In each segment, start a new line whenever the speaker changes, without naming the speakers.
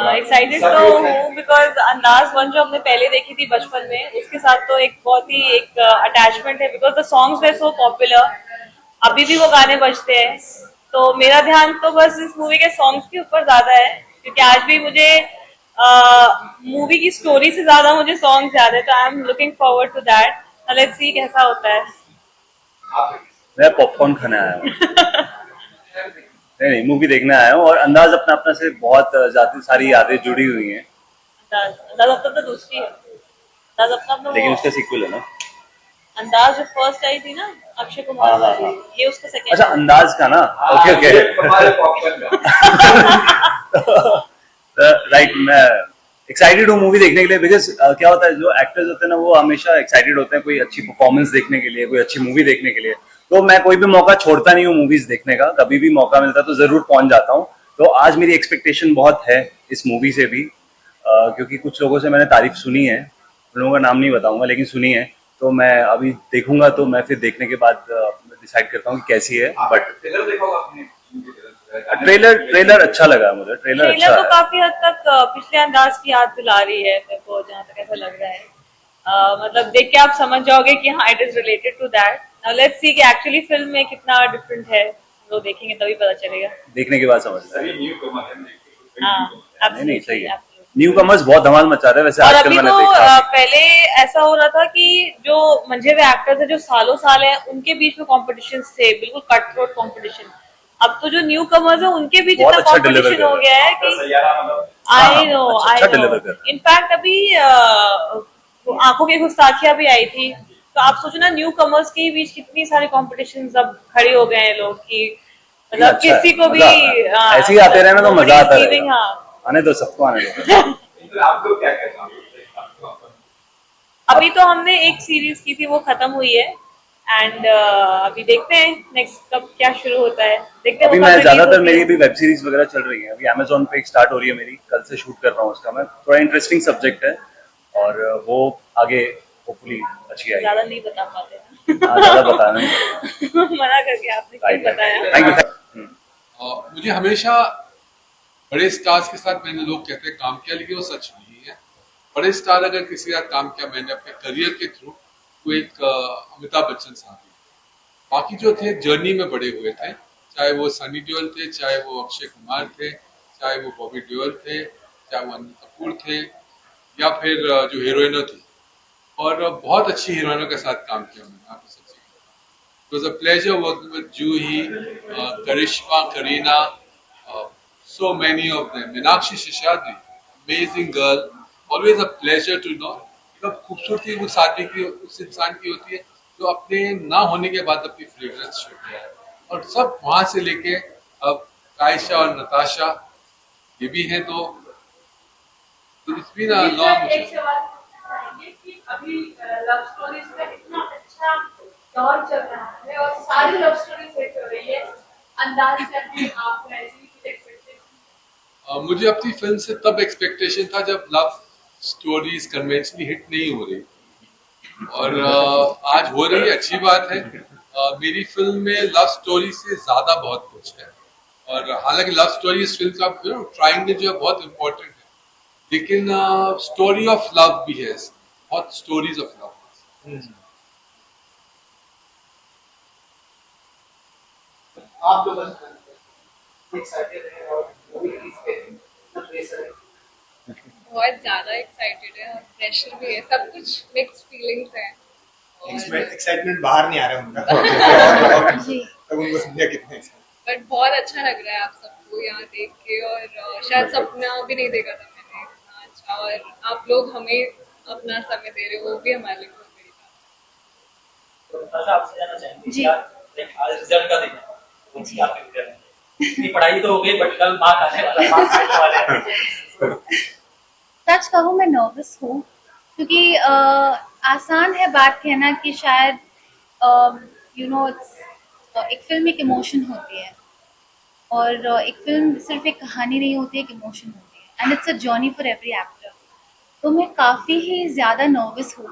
Excited तो हूँ because अंदाज वन जो हमने पहले देखी थी बचपन में, उसके साथ तो एक बहुत ही एक अटैचमेंट है because the songs way so popular. अभी भी वो गाने बजते हैं, तो मेरा ध्यान तो बस इस मूवी के सॉन्ग्स के ऊपर ज्यादा है, क्योंकि आज भी मुझे मूवी की स्टोरी से ज्यादा मुझे सॉन्ग याद है, तो I am looking forward to that. Let's see कैसा होता है।
मैं पॉपकॉर्न खाने आया हूँ। नहीं, मूवी देखने आया हूँ और अंदाज अपना अपना से बहुत ज्यादा सारी यादें जुड़ी हुई हैं।
अंदाज अपना तो दूसरी है। अंदाज अपना
लेकिन उसका सीक्वल है ना।
अंदाज जो फर्स्ट आई थी ना अक्षय कुमार वाली, ये उसका सेकंड।
अच्छा, अंदाज का ना। Okay okay. राइट, मैं एक्साइटेड हूँ मूवी देखने के लिए बिकॉज क्या होता है, जो एक्टर्स होते हैं ना वो हमेशा एक्साइटेड होते हैं कोई अच्छी परफॉर्मेंस देखने के लिए, कोई अच्छी मूवी देखने के लिए। तो मैं कोई भी मौका छोड़ता नहीं हूँ मूवीज देखने का, कभी भी मौका मिलता है तो जरूर पहुंच जाता हूँ। तो आज मेरी एक्सपेक्टेशन बहुत है इस मूवी से भी, क्योंकि कुछ लोगों से मैंने तारीफ सुनी है, उन लोगों का नाम नहीं बताऊंगा लेकिन सुनी है। तो मैं अभी देखूंगा, तो मैं फिर देखने के बाद डिसाइड करता हूँ कि कैसी है। बट ट्रेलर अच्छा लगा मुझे। ट्रेलर अच्छा
तो
है।
काफी हद तक पिछले अंदाज की याद दिला रही है मेरे को, जहाँ तक ऐसा लग रहा है। मतलब देख के आप समझ जाओगे कि हाँ it is related to that. Let's see कि एक्चुअली फिल्म में कितना डिफरेंट है, वो देखेंगे तभी पता चलेगा।
देखने के बाद समझ
नहीं
सही है। न्यू कमर्स बहुत धमाल मचा रहे हैं वैसे
और
आजकल।
अभी
मैंने
तो
देखा
पहले ऐसा हो रहा था कि जो मंझे हुए एक्टर्स है जो सालों साल है, उनके बीच में कॉम्पिटिशन थे, बिल्कुल कट थ्रोट कॉम्पिटिशन। अब तो जो न्यू कमर्स है उनके बीच इतना
अच्छा
कॉम्पिटिशन हो गया है कि आई नो इनफैक्ट अभी आंखों की गुस्ताखियां भी आई थी, तो आप सोचो ना न्यू कमर्स के बीच कितनी सारी कॉम्पिटिशन अब खड़े हो गए हैं लोग की, मतलब
अच्छा
किसी को भी
ऐसे ही आते रहे ना तो मजा आता रहेगा।
हाँ
आने दो, सबको आने दो।
आप लोग क्या कहते हैं?
अभी तो हमने एक सीरीज की थी, वो खत्म हुई है एंड अभी देखते हैं नेक्स्ट कब क्या शुरू होता है, देखते हैं।
अभी मैं ज्यादातर मेरी भी वेब सीरीज वगैरह चल रही है, अभी अमेजोन पे एक स्टार्ट हो रही है मेरी, कल से शूट कर रहा हूँ उसका मैं। थोड़ा इंटरेस्टिंग सब्जेक्ट है और वो आगे होपफुली अच्छी आएगी।
ज्यादा नहीं बता पाते
ज्यादा बता नहीं।
मना करके आपने क्यों बताया।
Thank you.
मुझे हमेशा बड़े स्टार्स के साथ मैंने, लोग कहते हैं काम किया, लेकिन वो सच नहीं है। बड़े स्टार अगर किसी का काम किया मैंने अपने करियर के थ्रू, तो एक अमिताभ बच्चन साहब ही। बाकी जो थे जर्नी में बड़े हुए थे, चाहे वो सनी देओल थे, चाहे वो अक्षय कुमार थे, चाहे वो बॉबी देओल थे, चाहे वो अनिल कपूर थे, या फिर जो हीरोइनों थी, और बहुत अच्छी हीरोइनों के साथ काम किया उन्होंने। आपको सच्ची it was a pleasure working with Juhi, Karisma, Kareena, so many of them. Meenakshi Seshadri, amazing girl, always a pleasure to know. मतलब खूबसूरती उस आदमी की, उस इंसान की होती है जो अपने ना होने के बाद अपनी फ्रेग्रेंस छोड़ता है, और सब वहां से लेके अब कायशा और नताशा ये भी हैं। तो इट्स बीन अ लॉन्ग।
अभी लव स्टोरीज में इतना अच्छा दौर चल रहा है और सारी लव स्टोरीज हिट हो रही है, अंदाज से भी आपको ऐसी
मुझे अपनी फिल्म से तब एक्सपेक्टेशन था जब लव स्टोरीज कन्वेंशनली हिट नहीं हो रही, और आज हो रही है, अच्छी बात है। मेरी फिल्म में लव स्टोरी से ज्यादा बहुत कुछ है, और हालांकि लव स्टोरी इस फिल्म का ट्रायंगल जो है बहुत इम्पोर्टेंट है, लेकिन स्टोरी ऑफ लव भी है, बहुत स्टोरीज ऑफ लव।
आप लोग एक्साइटेड हैं और
बहुत ज्यादा एक्साइटेड है और प्रेशर भी है, सब कुछ मिक्स फीलिंग्स है।
एक्साइटमेंट बाहर नहीं आ रहा उनका
जी।
तब उनको समझा कितने
बट बहुत अच्छा लग रहा है आप सबको यहाँ देख के, और शायद सपना भी नहीं देखा था मैंने इतना अच्छा, और आप लोग हमें अपना समय दे रहे हो, वो भी हमारे लिए बहुत बड़ी बात है।
आपसे जानना चाहेंगे जी, आज रिजल्ट का दिन है जी, आपकी पढ़ाई तो हो गई बट कल मार्क आने वाला, मार्क्स आने वाले हैं।
सच कहूँ मैं नर्वस हूँ, क्योंकि आसान है बात कहना कि शायद यू नो एक फिल्म एक इमोशन होती है, और एक फिल्म सिर्फ एक कहानी नहीं होती है, एक इमोशन होती है, and it's a journey for every actor. तो मैं काफ़ी ही ज़्यादा नर्वस हूँ,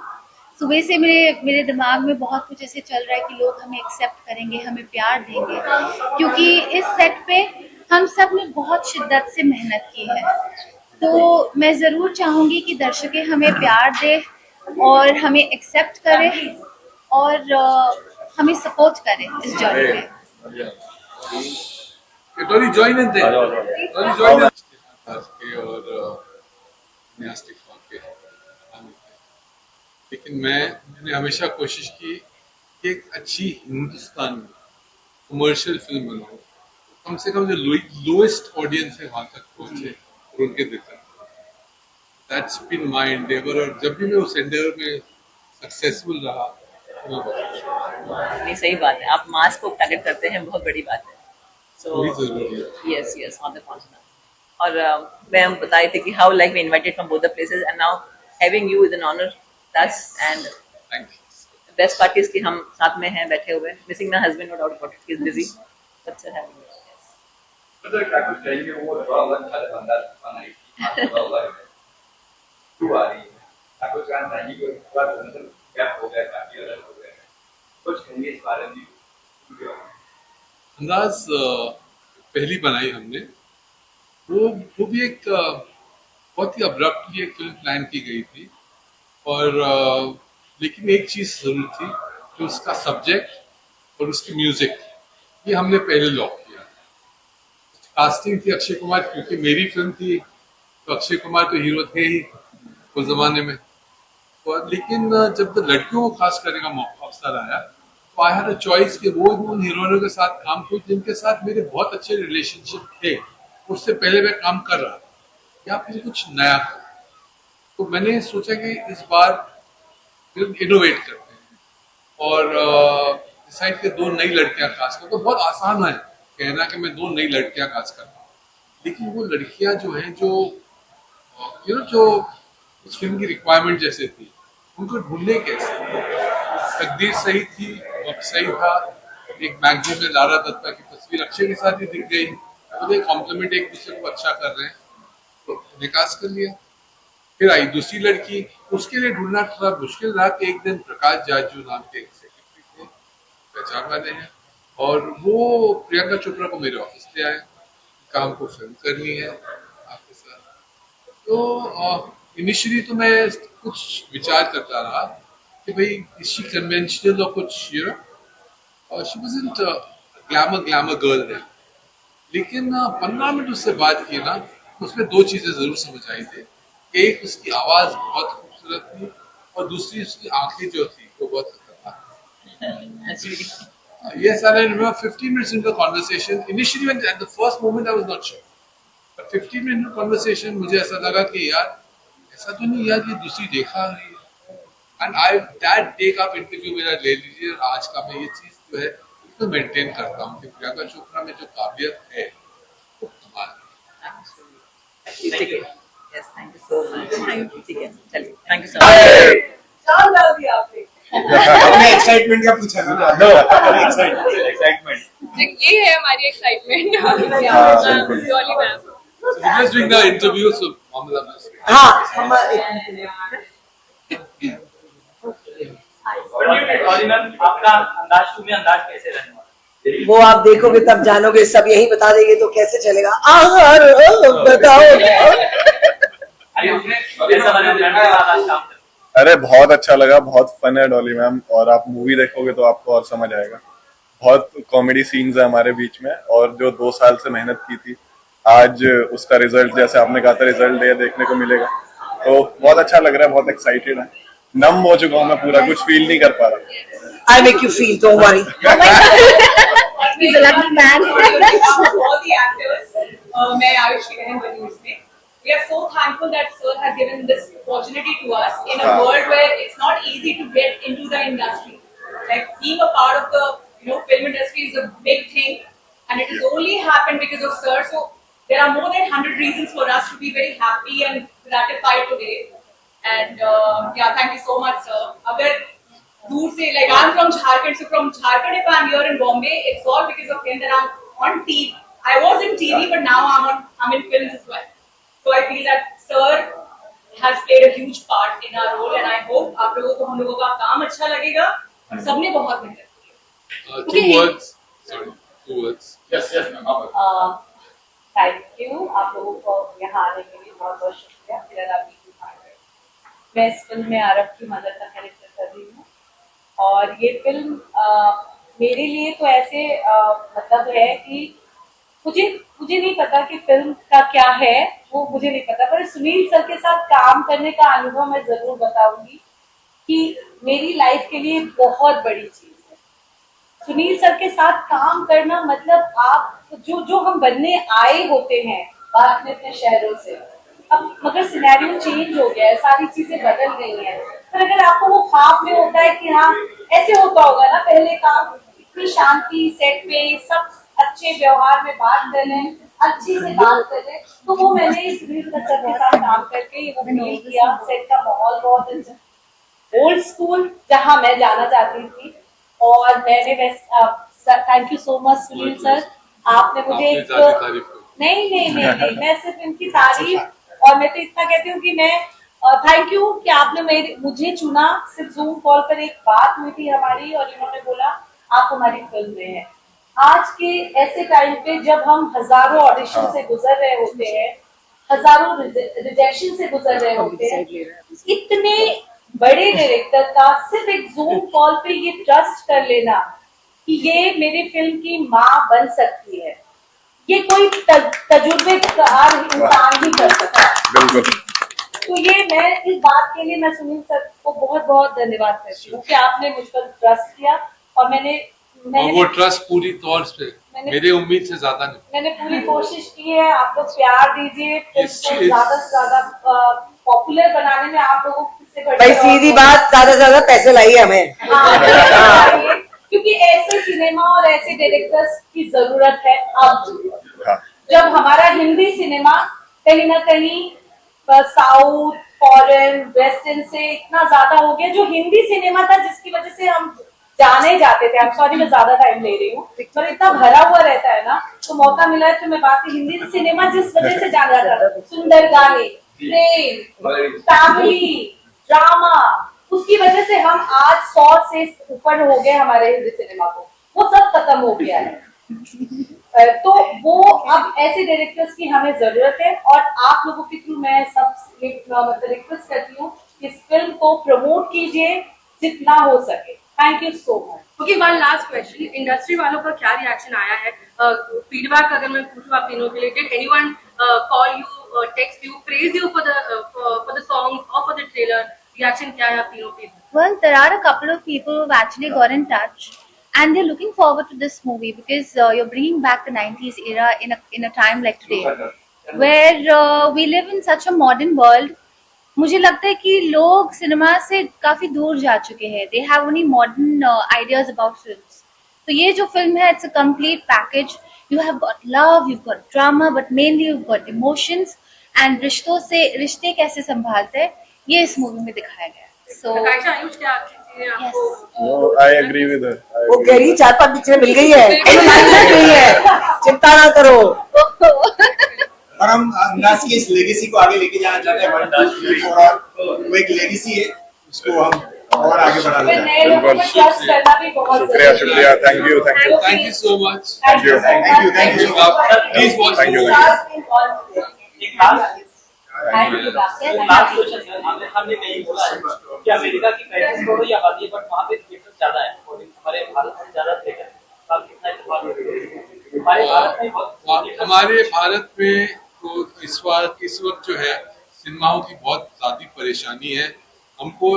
सुबह से मेरे दिमाग में बहुत कुछ ऐसे चल रहा है कि लोग हमें एक्सेप्ट करेंगे, हमें प्यार देंगे, क्योंकि इस सेट पे हम सब ने बहुत शिद्दत से मेहनत की है। तो मैं ज़रूर चाहूँगी कि दर्शकें हमें प्यार दें और हमें एक्सेप्ट करें और हमें सपोर्ट करें इस जर्नी में।
डोली जॉइन इन देयर, डोली जॉइन के और न्यास्टिक फॉर्म के। लेकिन मैंने हमेशा कोशिश की कि एक अच्छी हिंदुस्तान में कमर्शियल फिल्म बनाऊं, कम से कम जो लोएस्ट ऑडियंस है वहां तक पहुंचे और उनके दिल तक। दैट्स बीन माय एंडेवर, और जब भी मैं उस एंडेवर में सक्सेसफुल रहा तो मैं बहुत खुश हूं।
नहीं, सही बात है, आप मास को टारगेट करते हैं, बहुत बड़ी बात है। सो
वही जरूरी है।
Yes yes, on the continent. और मैं हम बताए थे कि how like we invited from both the places and now having you is an honour that's and
thank you.
Best part is कि हम साथ में हैं, बैठे हुए, missing my husband, no doubt about it, he is busy, that's having
Andaaz पहली बनाई हमने, वो भी एक बहुत ही अब्रप्टली एक फिल्म प्लान की गई थी, और लेकिन एक चीज जरूर थी कि उसका सब्जेक्ट और उसकी म्यूजिक ये हमने पहले लॉक किया। कास्टिंग थी अक्षय कुमार, क्योंकि मेरी फिल्म थी तो अक्षय कुमार तो हीरो थे ही उस जमाने में। और लेकिन जब लड़कियों को खास करने का मौका अवसर आया तो आई हैड अ चॉइस कि वो उन हीरोइनों के साथ काम करूं जिनके साथ मेरे बहुत अच्छे रिलेशनशिप थे, उससे पहले मैं काम कर रहा था, या फिर कुछ नया करूं। तो मैंने सोचा कि इस बार फिल्म इनोवेट करते हैं और डिसाइड के 2 नई लड़कियां कास्ट कर। तो बहुत आसान है कहना कि मैं 2 नई लड़कियां कास्ट कर रहा हूँ, लेकिन वो लड़कियां जो हैं, जो जो उस फिल्म की रिक्वायरमेंट जैसे थी, उनको ढूंढने कैसे। तकदीर सही थी, वक्त सही था। एक मैगजीन में लारा दत्ता की तस्वीर अक्षय के साथ ही दिख गई, तो कॉम्प्लीमेंट एक दूसरे को अच्छा कर रहे हैं, तो निकास कर लिया। फिर आई दूसरी लड़की, उसके लिए ढूंढना थोड़ा मुश्किल रहा कि एक दिन प्रकाश जाजू नाम के एक सेक्रेटरी थे, पहचान वाले हैं, और वो प्रियंका चोपड़ा को मेरे ऑफिस ले आए, काम को फिल्म करनी है आपके साथ। तो इनिशियली तो मैं कुछ विचार करता रहा कि भाई इसी कन्वेंशनल और कुछ शी वाजंट ग्लैमर गर्ल है, लेकिन 15 मिनट उससे बात की ना, उसमें 2 चीजें जरूर समझ आई थी। एक, उसकी आवाज बहुत खूबसूरत थी, और दूसरी उसकी आंखें जो थी वो बहुत खतरनाक थी। Yes, and I remember 15 minutes into the conversation. Initially, when at the first moment, I was not sure. But 15 minute conversation, मुझे ऐसा लगा कि यार ऐसा तो नहीं यार, ये दूसरी देखा रही है। And I that take up interview मेरा ले लीजिए, और आज का मैं ये चीज जो है इसको मेंटेन करता हूँ कि प्रियंका चोपड़ा में जो काबिलियत है वो कमाल है।
ठीक है, yes, thank you so much, ठीक है, चलिए, थैंक यू सो मच।
चांद डाल दिया आपने।
हमने एक्साइटमेंट का पूछा ना। एक्साइटमेंट
ये है हमारी excitement Dolly ma'am.
So we're just doing the interview, so मामला बस।
हाँ हम एक
आपका अंदाज 2 में अंदाज कैसे रहने वाला है?
वो आप देखोगे तब जानोगे, सब यही बता देंगे तो कैसे चलेगा। बताओ
अरे उसने कैसा लगा लड़ने के साथ आज काम करके?
अरे बहुत अच्छा लगा, बहुत फन है डॉली मैम, और आप मूवी देखोगे तो आपको और समझ आएगा। बहुत कॉमेडी सीन्स है हमारे बीच में, और जो 2 साल से मेहनत की थी, आज उसका रिजल्ट, जैसे आपने कहा था, रिजल्ट देखने को मिलेगा, तो बहुत अच्छा लग रहा है, बहुत एक्साइटेड है। नम हो चुका हूँ मैं पूरा, कुछ फील नहीं कर पा रहा।
I make you feel, don't worry.
He's a lucky man.
all the actors. मैं आयुष की बहन बनी उसमें. We are so thankful that Sir has given this opportunity to us in a world where it's not easy to get into the industry. Like being a part of the film industry is a big thing, and it has only happened because of Sir. So there are more than 100 reasons for us to be very happy and gratified today. And yeah, thank you so much, Sir. अगर दूर से, like I'm from Jharkhand, so from Jharkhand if I'm here in Bombay, it's all because of him that I'm on TV. I was in TV, but now I'm in films as well. So I feel that Sir has played a huge part in our role, and I hope आप लोगों को हम लोगों का काम अच्छा लगेगा। सबने बहुत मेहनत की।
Two words. Sorry, 2 words.
Yes, ma'am.
Thank you आप लोगों को यहाँ आने के लिए बहुत बहुत शुक्रिया। मेरा नाम नीतू पांडे है। मैं इस फिल्म में आरव की मदर का कैरेक्टर कर रही हूँ और ये फिल्म मेरे लिए तो ऐसे मतलब है कि मुझे मुझे नहीं पता कि फिल्म का क्या है, वो मुझे नहीं पता, पर सुनील सर के साथ काम करने का अनुभव मैं जरूर बताऊंगी कि मेरी लाइफ के लिए बहुत बड़ी चीज है। सुनील सर के साथ काम करना मतलब आप जो हम बनने आए होते हैं बाहर अपने अपने शहरों से, अब मगर सिनेरियो चेंज हो गया है, सारी चीजें बदल गई हैं, पर अगर आपको वो ख्वाब में होता है कि हाँ ऐसे होता होगा ना पहले काम, इतनी शांति सेट पे सब अच्छे व्यवहार में बात कर रहे हैं, अच्छी से बात कर रहे हैं, तो वो मैंने सुनील सर के साथ काम करके वो फील किया। सेट का माहौल बहुत अच्छा, ओल्ड स्कूल जहाँ मैं जाना चाहती थी, और मैंने thank you so much Sunil sir, आपने मुझे
आपने ज़्यादा तारीफ की।
नहीं मैं सिर्फ इनकी तारीफ, और मैं तो इतना कहती हूँ कि मैं थैंक यू कि आपने मुझे चुना। सिर्फ जूम कॉल पर एक बात हुई थी हमारी और इन्होंने बोला आप हमारी फिल्म में हैं। आज के ऐसे टाइम पे जब हम हजारों ऑडिशन से गुजर रहे होते हैं, हजारों रिजेक्शन से गुजर रहे होते हैं, इतने बड़े डायरेक्टर का सिर्फ एक जूम कॉल पे ये ट्रस्ट कर लेना कि ये मेरी फिल्म की माँ बन सकती है, ये कोई तजुर्बेकार इंसान ही कर सकता है।
बिल्कुल।
तो ये मैं इस बात के लिए मैं सुनील सर को बहुत बहुत धन्यवाद करती हूँ कि आपने मुझ पर ट्रस्ट किया, और मैंने
और वो ट्रस्ट पूरी तौर से मेरे उम्मीद से ज्यादा नहीं।
मैंने पूरी कोशिश की है। आप लोग प्यार दीजिए, ज्यादा से ज्यादा पॉपुलर बनाने में आप लोगों से
भाई सीधी बात, ज्यादा से ज्यादा पैसे लाइए हमें।
हाँ, क्योंकि ऐसे सिनेमा और ऐसे डायरेक्टर्स की जरूरत है अब, जब हमारा हिंदी सिनेमा कहीं ना कहीं साउथ फॉरेन वेस्टर्न से इतना ज्यादा हो गया, जो हिंदी सिनेमा था जिसकी वजह से हम जाने जाते थे, सॉरी मैं ज्यादा टाइम ले रही हूँ, पर इतना भरा हुआ रहता है ना, तो मौका मिला है तो मैं बात हिंदी सिनेमा जिस वजह से जाना जाता था, सुंदर गाने, प्रेम, फैमिली, ड्रामा, उसकी वजह से हम आज 100 से ऊपर हो गए हमारे हिंदी सिनेमा को, वो सब खत्म हो गया है। तो वो अब ऐसे डायरेक्टर्स की हमें जरूरत है, और आप लोगों के थ्रू मैं सब मतलब रिक्वेस्ट करती हूँ इस फिल्म को प्रमोट कीजिए जितना हो सके। Thank you so much.
Okay, one last question, industry वालों का क्या रिएक्शन आया है? फीडबैक अगर मैं पूछूं आप तीनों के लिए, did anyone call you, text you, praise you for the song और फॉर द ट्रेलर? रिएक्शन क्या है आप तीनों के?
Well, there are a couple of people who've actually got in touch, and they're looking forward to this movie because you're bringing back the 90s era in a time like today, where we live in such a modern world. मुझे लगता है कि लोग cinema से काफी दूर जा चुके हैं. They have only modern ideas about films. तो ये जो फिल्म है, it's a complete package. You have got love, you've got drama, but mainly you've got emotions. And रिश्तों से रिश्ते कैसे संभालते हैं, ये इस मूवी में दिखाया गया है. So
आयुष क्या चीजें आपको?
No, I agree with her.
वो कह रही 4-5 पिक्चरें मिल गई है, चिंता ना करो।
और हम अंदाज की इस लेगेसी को आगे लेके जाना चाहते हैं, और वो एक लेगेसी है, उसको हम और आगे बढ़ाना चाहते हैं।
नए लोगों पर ट्रस्ट करना भी बहुत
शुक्रिया शुक्रिया, thank you
thank you so much.
Thank you.
Thank you.
Please watch.
Thank you.
एक लास्ट क्वेश्चन है, हमने नहीं बोला है कि अमेरिका की पैंतीस करोड़ की आबादी है, बट वहाँ पे थिएटर ज्यादा है और हमारे भारत में ज्यादा थिएटर है, कितना इस्तेमाल हमारे भारत में बहुत
हमारे भारत में तो इस वक्त जो है सिनेमाओं की बहुत ज्यादा परेशानी है। हमको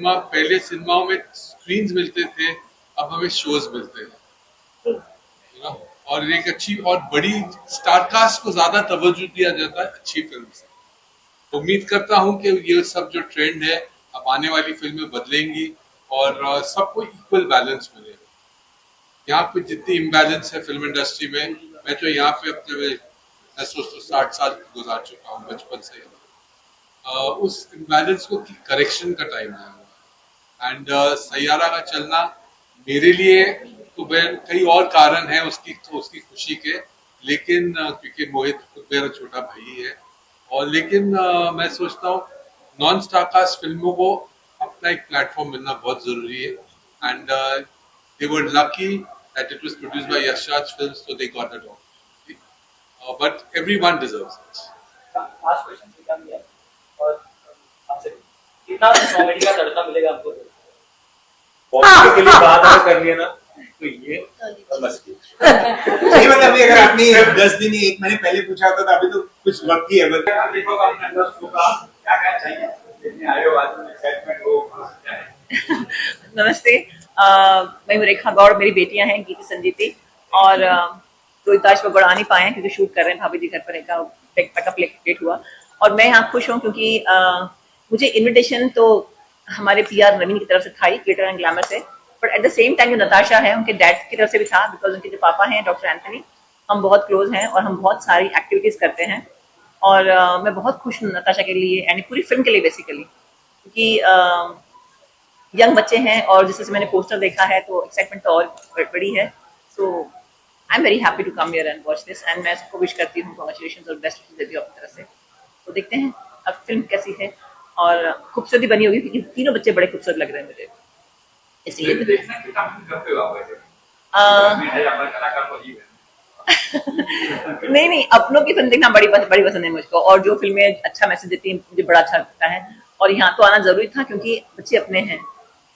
पहले सिनेमाओं में स्क्रीन्स मिलते थे, अब हमें शोज मिलते हैं, और एक अच्छी और बड़ी स्टारकास्ट को ज्यादा तवज्जो दिया जाता है अच्छी फिल्म से। उम्मीद करता हूं कि ये सब जो ट्रेंड है अब आने वाली फिल्में बदलेंगी और सबको इक्वल बैलेंस मिलेगा। यहाँ पे जितनी इम्बैलेंस है फिल्म इंडस्ट्री में, मैं तो यहाँ पे अपने 60 साल गुजार चुका हूँ बचपन से, उस इम्बैलेंस को करेक्शन का टाइम आया हुआ है। एंड सैयारा का चलना मेरे लिए तो कई और कारण है उसकी खुशी के, लेकिन क्योंकि मोहित मेरा छोटा भाई है, और लेकिन मैं सोचता हूँ नॉन स्टार कास्ट फिल्मों को अपना एक प्लेटफॉर्म मिलना बहुत जरूरी है and they were lucky that it was produced by Yash Raj Films, so they got that opportunity, but everyone deserves it.
Last question Shrikant है और आपसे कितना कॉमेडी का तड़का मिलेगा हमको?
पॉजिटिव के लिए बात अगर करनी है ना तो ये बस
नहीं मतलब अभी अगर आपने 10 दिन 1 महीने पहले पूछा होता तो अभी तो कुछ वक्त ही है बस देखो आपने अंदर का क्या कहना चाहिए जितने आए हो आज में एक्साइटमेंट हो।
नमस्ते, मैं हूँ रेखा गौड़, मेरी बेटियां हैं गीति संजीति और रोहिताश वगैरह आ नहीं पाए हैं क्योंकि शूट कर रहे हैं, भाभी जी घर पर पैकअप लेट हुआ और मैं यहाँ खुश हूँ क्योंकि मुझे इनविटेशन तो हमारे PR नवीन की तरफ से था ही, ग्लिटर एंड ग्लैमर से, but at the same time जो नताशा है उनके डैड की तरफ से भी था, बिकॉज उनके जो पापा हैं डॉक्टर एंथनी, हम बहुत क्लोज हैं और हम बहुत सारी एक्टिविटीज करते हैं और मैं बहुत खुश हूँ नताशा के लिए यानी पूरी फिल्म के लिए बेसिकली, क्योंकि यंग बच्चे हैं और जिस तरह से मैंने पोस्टर देखा है तो एक्साइटमेंट तो और बड़ी है। So I am very happy to come here and watch this and मैं सबको विश करती हूँ कांग्रेचुलेशंस और बेस्ट विशेस देती हूँ अपनी तरफ से। तो देखते हैं अब फिल्म कैसी है और खूबसूरती बनी होगी क्योंकि तीनों बच्चे बड़े खूबसूरत लग रहे हैं मुझे, इसलिए नहीं अपनों की फिल्म देखना बड़ी पसंद है मुझको और जो फिल्में अच्छा मैसेज देती हैं मुझे बड़ा अच्छा लगता है और यहाँ तो आना जरूरी था क्योंकि बच्चे अपने हैं।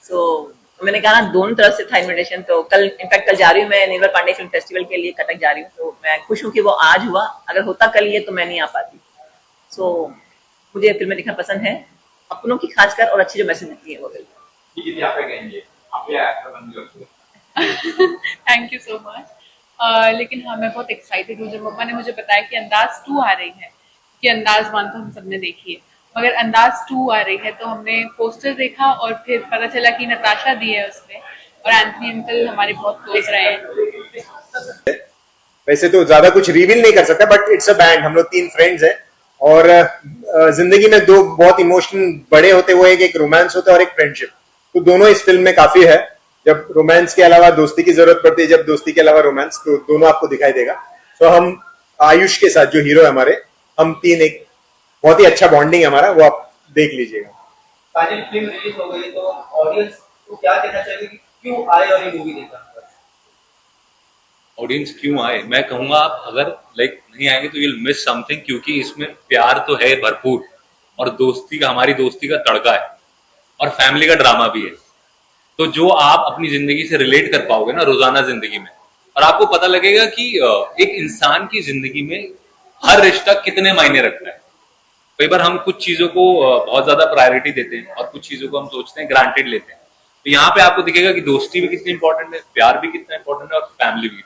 सो मैंने कहा ना दोनों तरफ से था इन्विटेशन, तो कल इनफैक्ट कल जा रही हूँ मैं निर्मल पांडे फिल्म फेस्टिवल के लिए कटक जा रही हूँ, तो मैं खुश हूँ कि वो आज हुआ, अगर होता कल ये तो मैं नहीं आ पाती। सो मुझे फिल्में देखना पसंद है, अपनों की खासकर और अच्छी जो मैसेज देती है वो film.
Thank you so much. लेकिन हाँ मैं बहुत एक्साइटेड हूँ जब मम्मा ने मुझे बताया कि अंदाज 2 आ रही है, कि अंदाज 1 तो हम सबने देखी है मगर अंदाज 2 आ रही है, तो हमने पोस्टर देखा और फिर पता चला कि नताशा दी है उसमें और एंथनी अंकल हमारे बहुत क्लोज रहे हैं।
वैसे तो ज्यादा कुछ रिवील नहीं कर सकता बट इट्स अ बैंड, हम लोग 3 फ्रेंड्स हैं और जिंदगी में 2 बहुत इमोशन बड़े होते हुए एक रोमांस होता है और एक फ्रेंडशिप, तो दोनों इस फिल्म में काफी है। जब रोमांस के अलावा दोस्ती की जरूरत पड़ती है, जब दोस्ती के अलावा रोमांस, तो दोनों आपको दिखाई देगा। तो हम आयुष के साथ जो हीरो है हमारे, हम 3 एक बहुत ही अच्छा बॉन्डिंग है हमारा, वो आप देख लीजिएगा।
काजल फिल्म रिलीज हो गई तो ऑडियंस को क्या कहना चाहिए कि क्यों आए और ये मूवी देखा?
ऑडियंस क्यों आए, मैं कहूंगा आप अगर नहीं आएंगे तो you'll मिस समथिंग, क्योंकि इसमें प्यार तो है भरपूर और हमारी दोस्ती का तड़का है और फैमिली का ड्रामा भी है, तो जो आप अपनी जिंदगी से रिलेट कर पाओगे ना रोजाना जिंदगी में, और आपको पता लगेगा कि एक इंसान की जिंदगी में हर रिश्ता कितने मायने रखता है। कई बार हम कुछ चीजों को बहुत ज्यादा प्रायोरिटी देते हैं और कुछ चीजों को हम सोचते हैं ग्रांटेड लेते हैं, तो यहाँ पे आपको दिखेगा कि दोस्ती भी कितनी इंपॉर्टेंट है, प्यार भी कितना इंपॉर्टेंट है और फैमिली भी।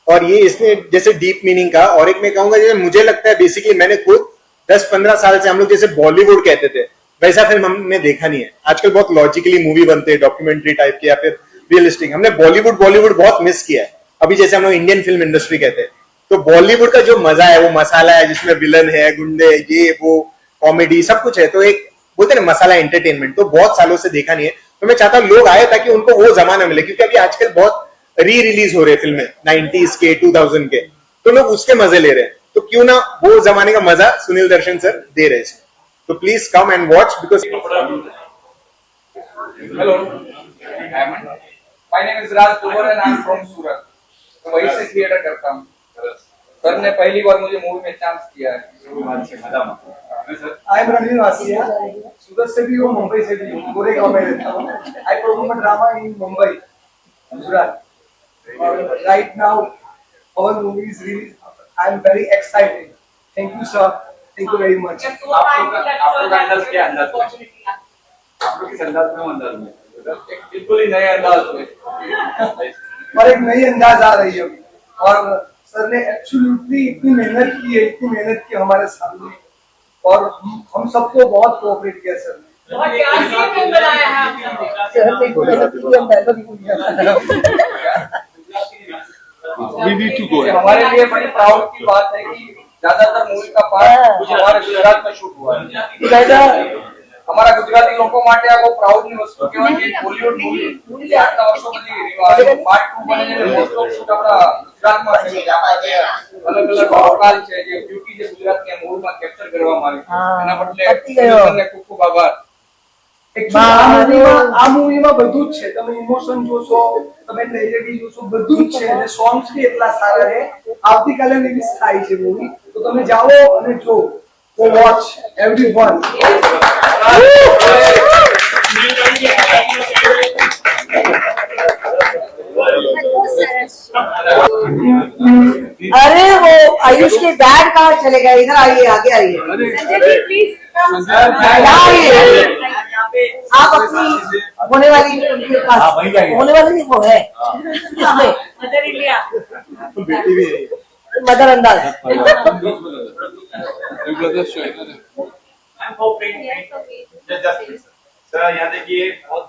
और ये इसमें जैसे डीप मीनिंग का, और एक मैं कहूंगा जैसे मुझे लगता है बेसिकली मैंने खुद 10-15 साल से हम लोग जैसे बॉलीवुड कहते थे वैसा फिल्म हमने देखा नहीं है। आजकल बहुत लॉजिकली मूवी बनते हैं, डॉक्यूमेंट्री टाइप के या फिर रियलिस्टिक, हमने बॉलीवुड बहुत मिस किया है। अभी जैसे हम लोग इंडियन फिल्म इंडस्ट्री कहते हैं, तो बॉलीवुड का जो मजा है, वो मसाला है जिसमें विलन है, गुंडे, ये वो, कॉमेडी सब कुछ है, तो एक बोलते हैं ना मसाला एंटरटेनमेंट, तो बहुत सालों से देखा नहीं है। तो मैं चाहता हूँ लोग आए ताकि उनको वो जमाना मिले, क्योंकि अभी आजकल बहुत रिलीज हो रहे हैं फिल्में 90s के 2000 के, तो लोग उसके मजे ले रहे हैं, तो क्यों ना वो जमाने का मजा सुनील दर्शन सर दे रहे हैं। तो please come and watch because
hello, my name is Raj Kumar and I am from Surat, तो वहीं से थिएटर करता हूँ। सर ने पहली बार मुझे मूवी में चांस किया है।
आई एम रणवीर वासिया, सूरत से भी हूँ, मुंबई से भी हूँ, पूरे गांव में रहता हूँ। I perform drama in Mumbai, Gujarat. Right now, our movie is released. I am very excited. Thank you, sir. Thank you very much.
बिल्कुल ही नए अंदाज में
और एक नई अंदाज आ रही है और सर ने एक्चुअली इतनी मेहनत की हमारे सामने, और हम सबको बहुत कोऑपरेट किया सर ने।
We need to go. हमारे लिए बड़ी प्राउड की बात है कि ज्यादातर मूवी का पार्ट हमारे गुजरात में शूट हुआ है। हमारा गुजराती लोगों માટે આ બહુ પ્રાઉડની વસ્તુ કહેવાય કે બોલિવૂડ મૂવી આટલા વર્ષો પછી પાર્ટ 2 બને છે, મોસ્ટ ઓફ શૂટ આપણા ગુજરાતમાં છે, અલગ અલગ વોકાલ છે, જે બ્યુટી સંસ્કૃતિ જે ગુજરાતની મૂળમાં કેપ્ચર કરવામાં આવી
હા,
એના બદલે
પતી ગયો.
તમને ખૂબ ખૂબ આભાર.
Actually, આ મૂવીમાં બધું જ છે. તમે ઇમોશન જોશો, તમે ટ્રેજેડી જોશો, બધું જ છે અને સોંગ્સ બી એટલા સારા છે. આવતીકાલે રિલીઝ થાય છે મૂવી, તો તમે જાઓ અને જો. So watch everyone.
अरे वो आयुष के डैड कहाँ चले गए? इधर आइए, आगे आइए, यहाँ आइए। आप अपनी होने वाली उनके पास होने वाली नहीं वो है
मदर इंडिया
बेटी भी है
मदर अंदाज।
ब्रदर्स जो है ना
सर यहाँ देखिए बहुत